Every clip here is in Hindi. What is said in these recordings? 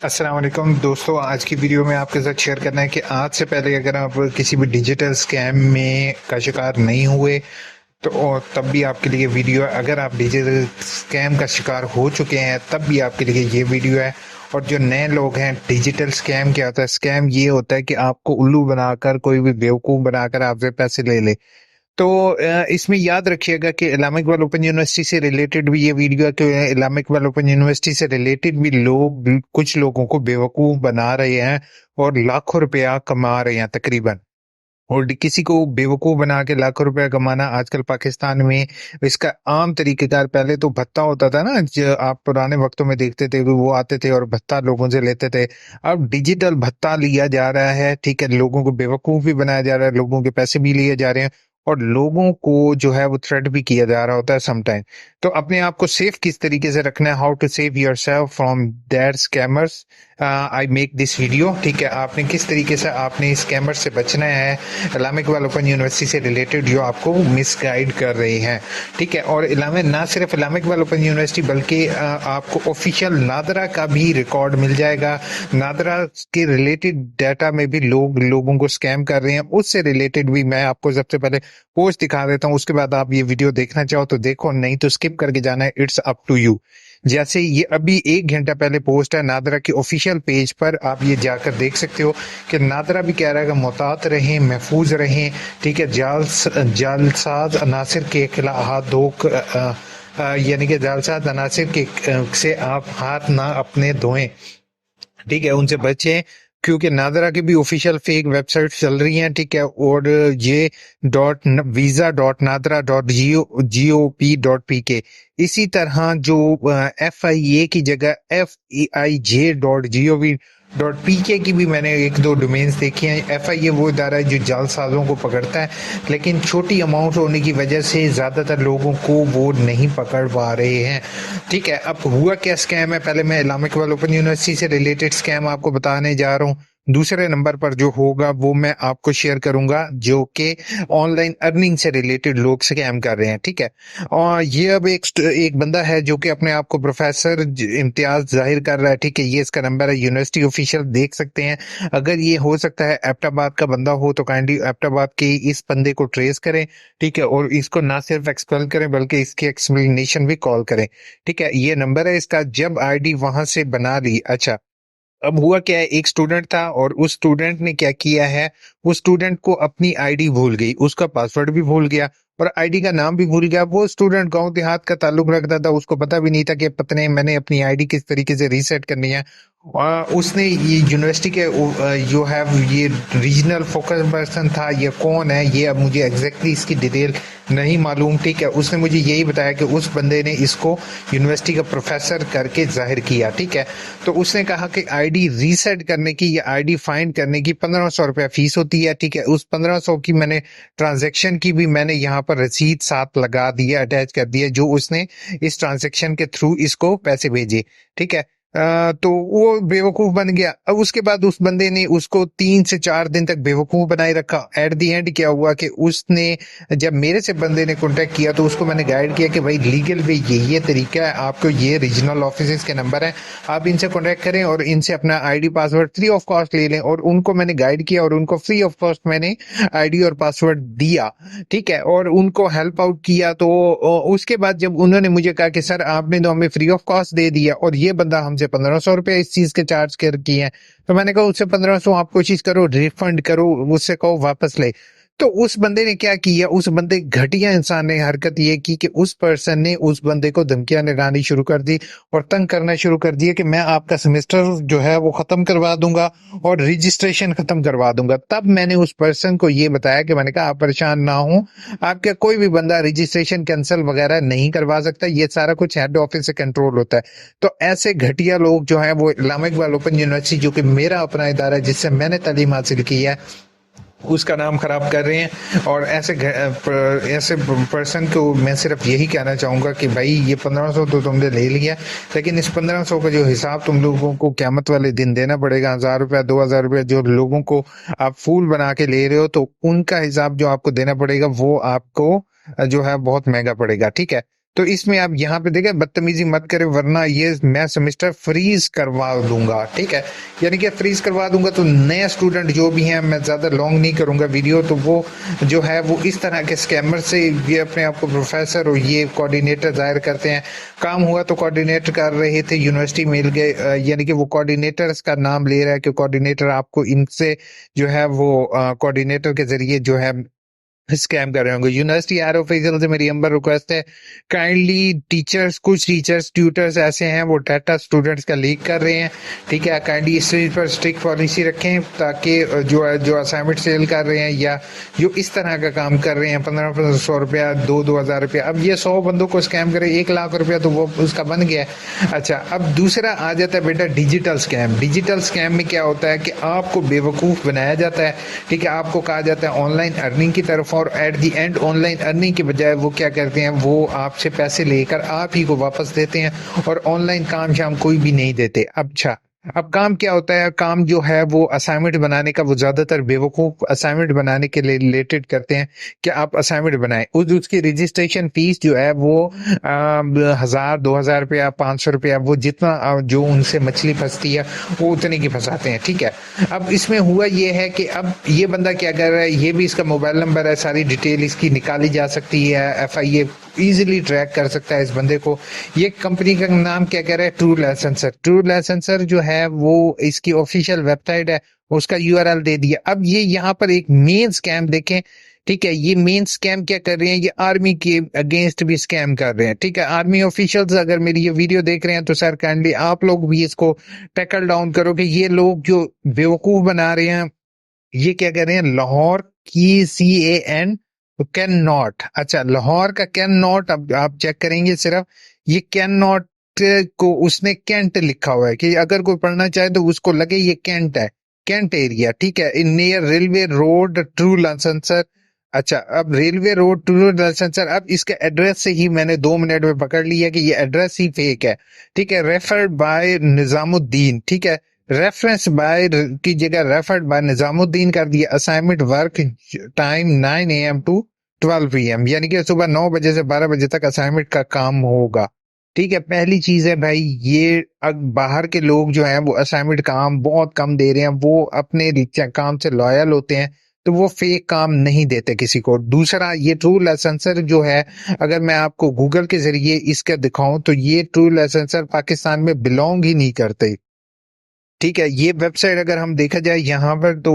अस्सलाम वालेकुम दोस्तों, आज की वीडियो में आपके साथ शेयर करना है कि आज से पहले अगर आप किसी भी डिजिटल स्कैम में का शिकार नहीं हुए तो और तब भी आपके लिए वीडियो है। अगर आप डिजिटल स्कैम का शिकार हो चुके हैं तब भी आपके लिए ये वीडियो है। और जो नए लोग हैं, डिजिटल स्कैम क्या होता है? स्कैम ये होता है कि आपको उल्लू बनाकर, कोई भी बेवकूफ़ बनाकर आपसे पैसे ले ले। तो इसमें याद रखिएगा कि इस्लामिक इकबाल ओपन यूनिवर्सिटी से रिलेटेड भी ये वीडियो है कि इस्लामिक इकबाल ओपन यूनिवर्सिटी से रिलेटेड भी लोग कुछ लोगों को बेवकूफ बना रहे हैं और लाखों रुपया कमा रहे हैं तकरीबन। और किसी को बेवकूफ बना के लाखों रुपया कमाना आजकल पाकिस्तान में इसका आम तरीकेकार। पहले तो भत्ता होता था ना, जो आप पुराने वक्तों में देखते थे कि वो आते थे और भत्ता लोगों से लेते थे। अब डिजिटल भत्ता लिया जा रहा है, ठीक है, लोगों को बेवकूफ भी बनाया जा रहा है, लोगों के पैसे भी लिए जा रहे हैं और लोगों को जो है वो थ्रेट भी किया जा रहा होता है समटाइम। तो अपने आप को सेफ किस तरीके से रखना है, how to save yourself from that scammers, I make this video. ठीक है, आपने किस तरीके से आपने स्कैमर से बचना है इस्लामिक इकबाल ओपन यूनिवर्सिटी से रिलेटेड जो आपको मिसगाइड कर रहे हैं। ठीक है, और ना सिर्फ इस्लामिक इकबाल ओपन यूनिवर्सिटी बल्कि आपको ऑफिशियल नादरा का भी रिकॉर्ड मिल जाएगा। नादरा के रिलेटेड डाटा में भी लोगों को स्कैम कर रहे हैं, उससे रिलेटेड भी मैं आपको सबसे पहले पोस्ट दिखा देता हूँ। उसके बाद आप ये वीडियो देखना चाहो तो देखो, नहीं तो स्किप करके जाना है, इट्स अप टू यू। जैसे ये अभी 1 घंटा पहले पोस्ट है नादरा के ऑफिशियल पेज पर, आप ये जाकर देख सकते हो कि नादरा भी कह रहा है कि मोहतात रहें, महफूज रहें। ठीक है, जालसाज अनासिर के खिलाफ हाथ धो यानी कि जालसाज अनासिर के से आप हाथ ना अपने धोएं। ठीक है, उनसे बचें क्योंकि नादरा की भी ऑफिशियल फेक वेबसाइट चल रही हैं। ठीक है, और ये visa.nadra.gov.pk, इसी तरह जो FIA की जगह FEIJ.gov.pk की भी मैंने 1-2 डोमेन्स देखी हैं। FIA वो इदारा है जो जालसाजों को पकड़ता है, लेकिन छोटी अमाउंट होने की वजह से ज्यादातर लोगों को वो नहीं पकड़ पा रहे हैं। ठीक है, अब हुआ क्या स्कैम है, पहले मैं इस्लामिक इकबाल ओपन यूनिवर्सिटी से रिलेटेड स्कैम आपको बताने जा रहा हूँ। दूसरे नंबर पर जो होगा वो मैं आपको शेयर करूंगा जो कि ऑनलाइन अर्निंग से रिलेटेड लोग स्कैम कर रहे हैं। ठीक है, और ये अब एक बंदा है जो कि अपने आप को प्रोफेसर इम्तियाज जाहिर कर रहा है। ठीक है, ये इसका नंबर है, यूनिवर्सिटी ऑफिशियल देख सकते हैं। अगर ये हो सकता है एबटाबाद का बंदा हो तो काइंडली एबटाबाद के इस बंदे को ट्रेस करें। ठीक है, और इसको ना सिर्फ एक्सपेल करें बल्कि इसकी एक्सप्लेनेशन भी कॉल करें। ठीक है, ये नंबर है इसका। जब आईडी वहां से बना ली, अच्छा अब हुआ क्या है, एक स्टूडेंट था और उस स्टूडेंट ने क्या किया है, उस स्टूडेंट को अपनी आईडी भूल गई, उसका पासवर्ड भी भूल गया और आईडी का नाम भी भूल गया। वो स्टूडेंट गांव देहात का ताल्लुक रखता था, उसको पता भी नहीं था कि पता मैंने अपनी आईडी किस तरीके से रीसेट करनी है। उसने ये यूनिवर्सिटी के जो है ये रीजनल फोकस पर्सन था, ये कौन है ये अब मुझे एग्जैक्टली इसकी डिटेल नहीं मालूम। ठीक है, उसने मुझे यही बताया कि उस बंदे ने इसको यूनिवर्सिटी का प्रोफेसर करके जाहिर किया। ठीक है, तो उसने कहा कि आईडी रीसेट करने की या आईडी फाइंड करने की 1500 रुपया फीस होती है। ठीक है, उस 1500 की मैंने ट्रांजेक्शन की भी मैंने यहाँ पर रसीद साथ लगा दी है, अटैच कर दी है, जो उसने इस ट्रांजेक्शन के थ्रू इसको पैसे भेजे। ठीक है, तो वो बेवकूफ बन गया। अब उसके बाद उस बंदे ने उसको 3 से 4 दिन तक बेवकूफ बनाए रखा। एट द एंड क्या हुआ कि उसने जब मेरे से बंदे ने कांटेक्ट किया तो उसको मैंने गाइड किया कि भाई लीगल वे ये तरीका है, आपको ये रीजनल ऑफिस के नंबर है, आप इनसे कांटेक्ट करें और इनसे अपना ID password free of cost ले लें। और उनको मैंने गाइड किया और उनको फ्री ऑफ कॉस्ट मैंने आईडी और पासवर्ड दिया। ठीक है, और उनको हेल्प आउट किया। तो उसके बाद जब उन्होंने मुझे कहा कि सर आपने तो हमें फ्री ऑफ कॉस्ट दे दिया और ये बंदा हमसे 1500 रुपए इस चीज के चार्ज कर किए हैं, तो मैंने कहा उससे 1500 आप कोशिश करो रिफंड करो, उससे कहो वापस ले। तो उस बंदे ने क्या किया, उस बंदे घटिया इंसान ने हरकत ये की कि उस पर्सन ने उस बंदे को धमकियां लगानी शुरू कर दी और तंग करना शुरू कर दिया कि मैं आपका सेमेस्टर जो है वो खत्म करवा दूंगा और रजिस्ट्रेशन खत्म करवा दूंगा। तब मैंने उस पर्सन को ये बताया कि मैंने कहा आप परेशान ना हो, आपका कोई भी बंदा रजिस्ट्रेशन कैंसिल वगैरह नहीं करवा सकता, ये सारा कुछ हेड ऑफिस से कंट्रोल होता है। तो ऐसे घटिया लोग जो है वो इस्लामिक इकबाल ओपन यूनिवर्सिटी जो कि मेरा अपना इदारा है जिससे मैंने तालीम हासिल की है उसका नाम खराब कर रहे हैं। और ऐसे पर्सन को मैं सिर्फ यही कहना चाहूंगा कि भाई ये 1500 तो तुमने ले लिया, लेकिन इस 1500 का जो हिसाब तुम लोगों को क़यामत वाले दिन देना पड़ेगा। 1000 रुपया 2000 रुपया जो लोगों को आप फूल बना के ले रहे हो तो उनका हिसाब जो आपको देना पड़ेगा वो आपको जो है बहुत महंगा पड़ेगा। ठीक है, तो इसमें आप यहाँ पे देखें, बदतमीजी मत करें वरना ये मैं सेमेस्टर फ्रीज करवा दूंगा, ठीक है। यानी कि फ्रीज करवा दूंगा तो नए स्टूडेंट जो भी हैं, मैं ज्यादा लॉन्ग नहीं करूंगा वीडियो, तो वो जो है वो इस तरह के स्कैमर से ये अपने आप को प्रोफेसर और ये कोऑर्डिनेटर जाहिर करते हैं। काम हुआ तो कोऑर्डिनेटर कर रहे थे, यूनिवर्सिटी मिल गए, यानी कि वो कोऑर्डिनेटर्स का नाम ले रहा है कि कोऑर्डिनेटर आपको इनसे जो है वो कोऑर्डिनेटर के जरिए जो है स्कैम कर रहे होंगे। यूनिवर्सिटी आर ऑफिशियल से मेरी नंबर रिक्वेस्ट है, काइंडली टीचर्स, कुछ टीचर्स ट्यूटर्स ऐसे हैं वो डाटा स्टूडेंट्स का लीक कर रहे हैं, ठीक है। काइंडली इस चीज पर स्ट्रिक्ट पॉलिसी रखें ताकि जो असाइनमेंट सेल कर रहे हैं या जो इस तरह का काम कर रहे हैं, 1500 रुपया, 2000 रुपया, अब ये 100 बंदों को स्कैम करे 1 लाख रुपया तो वो उसका बन गया है। अच्छा, अब दूसरा आ जाता है बेटा डिजिटल स्कैम। डिजिटल स्कैम में क्या होता है कि आपको बेवकूफ बनाया जाता है, ठीक है। आपको कहा जाता है ऑनलाइन अर्निंग की तरफ, और at the and online earning के बजाय वो क्या करते हैं, वो आपसे पैसे लेकर आप ही को वापस देते हैं और ऑनलाइन काम शाम कोई भी नहीं देते। अच्छा, अब काम क्या होता है, काम जो है वो असाइनमेंट बनाने का, वो ज्यादातर बेवकूफ असाइनमेंट बनाने के लिए रिलेटेड करते हैं कि आप असाइनमेंट बनाएं, उसकी रजिस्ट्रेशन फीस जो है वो 1000, 2000 रुपया, 500 रुपया, वो जितना जो उनसे मछली फंसती है वो उतने की फंसाते हैं, ठीक है। अब इसमें हुआ ये है कि अब ये बंदा क्या कर रहा है, ये भी इसका मोबाइल नंबर है, सारी डिटेल इसकी निकाली जा सकती है, FIA इजीली ट्रैक कर सकता है इस बंदे को। ये कंपनी का नाम क्या कह रहा है, ट्रू लाइसेंसर। ट्रू लाइसेंसर जो है वो इसकी ऑफिशियल वेबसाइट है, उसका URL दे दिया। अब ये यहाँ पर एक मेन स्कैम देखें, ठीक है। ये मेन स्कैम क्या कर रहे हैं, ये आर्मी के अगेंस्ट भी स्कैम कर रहे हैं, ठीक है। आर्मी ऑफिशियल्स अगर मेरी ये वीडियो देख रहे हैं तो सर काइंडली आप लोग भी इसको टैकल डाउन करो कि ये लोग जो बेवकूफ बना रहे हैं, ये क्या कह रहे हैं, लाहौर की CAN कैन नॉट। अच्छा, लाहौर का कैन नॉट, अब आप चेक करेंगे सिर्फ ये कैन नॉट को उसने कैंट लिखा हुआ है कि अगर कोई पढ़ना चाहे तो उसको लगे ये कैंट है, कैंट एरिया, ठीक है, in near railway road true licensor. अच्छा, अब रेलवे रोड ट्रू लाइसेंसर, अब इसके एड्रेस से ही मैंने 2 मिनट में पकड़ लिया कि ये एड्रेस ही फेक है, ठीक है। रेफर्ड बाय निजामुद्दीन, ठीक है, रेफरेंस बाय की जगह रेफर्ड बाय निजामुद्दीन कर दिया। Assignment work time 9 AM to 12 PM, यानी कि सुबह 9 बजे से 12 बजे तक असाइनमेंट का काम होगा, ठीक है। पहली चीज है भाई, ये बाहर के लोग जो हैं वो असाइनमेंट काम बहुत कम दे रहे हैं, वो अपने काम से लॉयल होते हैं तो वो फेक काम नहीं देते किसी को। दूसरा, ये ट्रू लाइसेंसर जो है, अगर मैं आपको गूगल के जरिए इसका दिखाऊं तो ये ट्रू लाइसेंसर पाकिस्तान में बिलोंग ही नहीं करते, ठीक है। ये वेबसाइट अगर हम देखा जाए यहाँ पर तो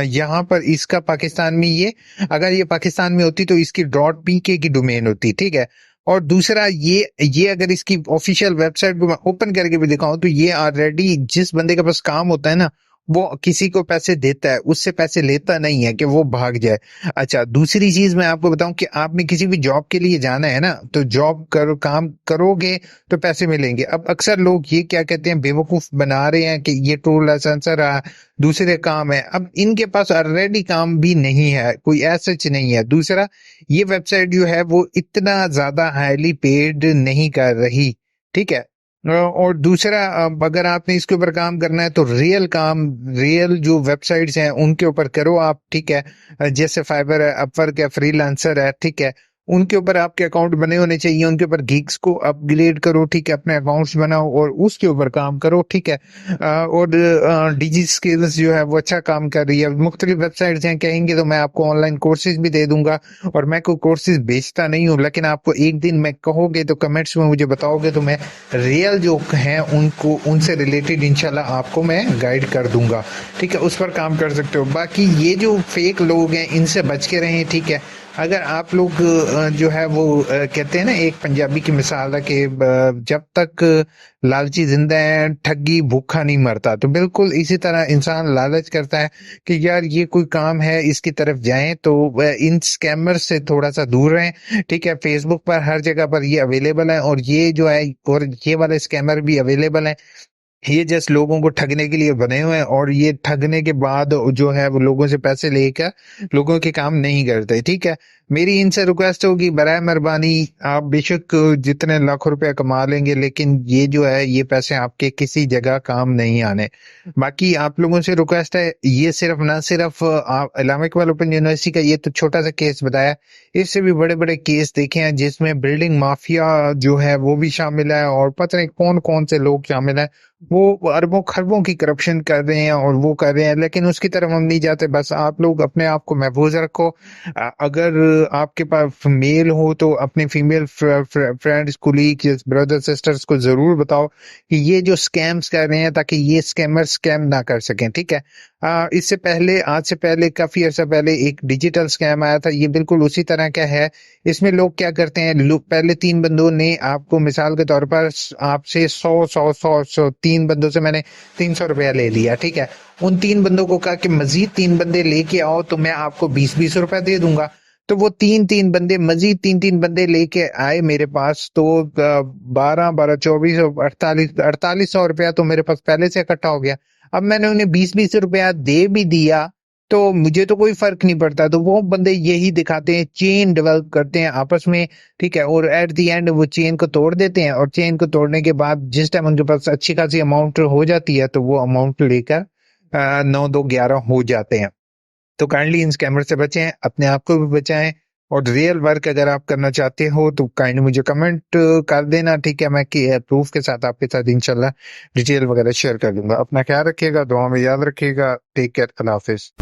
यहाँ पर इसका पाकिस्तान में ये, अगर ये पाकिस्तान में होती तो इसकी .pk की डोमेन होती, ठीक है। और दूसरा, ये अगर इसकी ऑफिशियल वेबसाइट को मैं ओपन करके भी दिखाऊं तो ये ऑलरेडी जिस बंदे के पास काम होता है ना, वो किसी को पैसे देता है, उससे पैसे लेता नहीं है कि वो भाग जाए। अच्छा, दूसरी चीज मैं आपको बताऊं कि आपने किसी भी जॉब के लिए जाना है ना, तो जॉब करो, काम करोगे तो पैसे मिलेंगे। अब अक्सर लोग ये क्या कहते हैं, बेवकूफ बना रहे हैं कि ये टूल लाइसेंसर दूसरे काम है। अब इनके पास ऑलरेडी काम भी नहीं है, कोई ऐसा नहीं है। दूसरा, ये वेबसाइट जो है वो इतना ज्यादा हाईली पेड नहीं कर रही, ठीक है। और दूसरा, अगर आपने इसके ऊपर काम करना है तो रियल काम, रियल जो वेबसाइट्स हैं उनके ऊपर करो आप, ठीक है। जैसे फाइबर है, अपवर्क है, फ्रीलांसर है, ठीक है। उनके ऊपर आपके अकाउंट बने होने चाहिए, उनके ऊपर गिग्स को अपग्रेड करो, ठीक है, अपने अकाउंट्स बनाओ और उसके ऊपर काम करो, ठीक है। और डिजी स्किल्स जो है वो अच्छा काम कर रही है। मुख्तलिफ वेबसाइट्स हैं, कहेंगे तो मैं आपको ऑनलाइन कोर्सेज भी दे दूंगा, और मैं कोई कोर्सेज बेचता नहीं हूँ, लेकिन आपको एक दिन मैं कहोगे तो कमेंट्स में मुझे बताओगे तो मैं रियल जो हैं उनको, उनसे रिलेटेड इंशाल्लाह आपको मैं गाइड कर दूंगा, ठीक है। उस पर काम कर सकते हो। बाकी ये जो फेक लोग हैं इनसे बच के रहें, ठीक है। अगर आप लोग जो है वो कहते हैं ना, एक पंजाबी की मिसाल है कि जब तक लालची जिंदा है ठगी भूखा नहीं मरता, तो बिल्कुल इसी तरह इंसान लालच करता है कि यार ये कोई काम है इसकी तरफ जाएं, तो इन स्कैमर से थोड़ा सा दूर रहें, ठीक है। फेसबुक पर हर जगह पर ये अवेलेबल है, और ये जो है, और ये वाले स्कैमर भी अवेलेबल है, ये जस्ट लोगों को ठगने के लिए बने हुए हैं, और ये ठगने के बाद जो है वो लोगों से पैसे लेकर लोगों के काम नहीं करते। ठीक है, मेरी इनसे रिक्वेस्ट होगी, बराए मेहरबानी आप बेशक जितने लाख रुपए कमा लेंगे, लेकिन ये जो है ये पैसे आपके किसी जगह काम नहीं आने। बाकी आप लोगों से रिक्वेस्ट है, ये सिर्फ ना सिर्फ आप अल्लामा इकबाल ओपन यूनिवर्सिटी का ये तो छोटा सा केस बताया, इससे भी बड़े बड़े केस देखे हैं जिसमें बिल्डिंग माफिया जो है वो भी शामिल है, और पता नहीं कौन कौन से लोग शामिल हैं। वो अरबों खरबों की करप्शन कर रहे हैं और वो कर रहे हैं, लेकिन उसकी तरफ हम नहीं जाते। बस आप लोग अपने आप को महफूज रखो। अगर आपके पास मेल हो तो अपने female friends, colleague, brother sisters को जरूर बताओ कि ये जो स्कैम्स कर रहे हैं, ताकि ये स्कैमर स्कैम ना कर सकें। ठीक है, इससे पहले, आज से पहले, काफी अर्सा पहले एक डिजिटल स्कैम आया था, ये बिल्कुल उसी तरह का है। इसमें लोग क्या करते हैं, लोग पहले 3 बंदों ने आपको मिसाल के तौर पर आपसे 100 तीन बंदों से मैंने 300 रुपया ले लिया। ठीक है, उन 3 बंदों को कहा कि मजीद 3 बंदे लेके आओ तो मैं आपको 20-20 रुपया दे दूंगा। तो वो 3-3 बंदे, मजीद 3-3 बंदे लेके आए मेरे पास, तो 12-12, 24, 48 तो मेरे पास पहले से इकट्ठा हो गया। अब मैंने उन्हें 20-20 रुपया दे भी दिया तो मुझे तो कोई फर्क नहीं पड़ता। तो वो बंदे यही दिखाते हैं, चेन डेवलप करते हैं आपस में। ठीक है, और एट द एंड वो चेन को तोड़ देते हैं, और चेन को तोड़ने के बाद जिस टाइम उनके पास अच्छी खासी अमाउंट हो जाती है तो वो अमाउंट लेकर 9-2-11 हो जाते हैं। तो काइंडली इन स्कैमर से बचें, अपने आप को भी बचाएं, और रियल वर्क अगर आप करना चाहते हो तो काइंडली मुझे कमेंट कर देना। ठीक है, मैं प्रूफ के साथ आपके साथ इंशाल्लाह डिटेल वगैरह शेयर कर दूंगा। अपना ख्याल रखिएगा, दुआ में याद रखिएगा। टेक केयर, अल्लाह हाफिज।